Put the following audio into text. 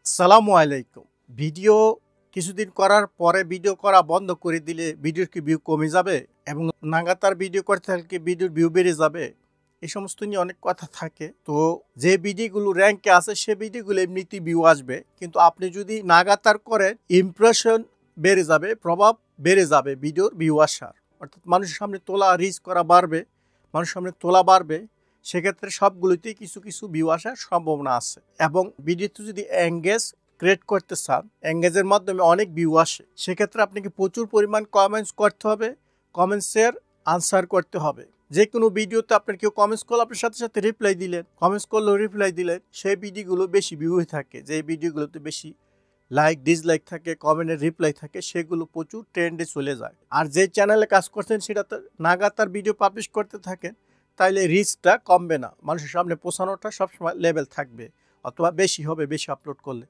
আসসালামু আলাইকুম। ভিডিও কিছুদিন করার পরে ভিডিও করা বন্ধ করে দিলে ভিডিওর কি ভিউ কমে যাবে এবং লাগাতার ভিডিও করতে থাকলে কি ভিডিওর ভিউ বেড়ে যাবে? এই সমস্ত নিয়ে অনেক কথা থাকে। তো যে ভিডিওগুলো র্যাঙ্কে আছে সে ভিডিওগুলো এমনিতেই ভিউ আসবে, কিন্তু আপনি যদি লাগাতার করেন ইমপ্রেশন বেড়ে যাবে, প্রভাব বেড়ে যাবে ভিডিওর ভিউ আসার। অর্থাৎ মানুষের সামনে তোলা রিচ করা বাড়বে, মানুষের সামনে তোলা বাড়বে, সেক্ষেত্রে সবগুলোতেই কিছু কিছু ভিউ আসার সম্ভাবনা আছে। এবং ভিডিওতে যদি এঙ্গেজ ক্রিয়েট করতে চান, এঙ্গেজের মাধ্যমে অনেক ভিউ আসে, সেক্ষেত্রে আপনাকে প্রচুর পরিমাণ কমেন্টস করতে হবে, কমেন্টসের আনসার করতে হবে। যে কোনো ভিডিওতে আপনার কেউ কমেন্টস করলে আপনার সাথে সাথে রিপ্লাই দিলেন, কমেন্টস করলেও রিপ্লাই দিলেন, সেই ভিডিওগুলো বেশি ভিউ হয়ে থাকে। যে ভিডিওগুলোতে বেশি লাইক ডিসলাইক থাকে, কমেন্টের রিপ্লাই থাকে, সেগুলো প্রচুর ট্রেন্ডে চলে যায়। আর যে চ্যানেলে কাজ করছেন সেটাতে লাগাতার ভিডিও পাবলিশ করতে থাকেন, তাইলে রিচটা কমবে না, মানুষের সামনে পৌঁছানোটা সবসময় লেভেল থাকবে, অথবা বেশি হবে বেশি আপলোড করলে।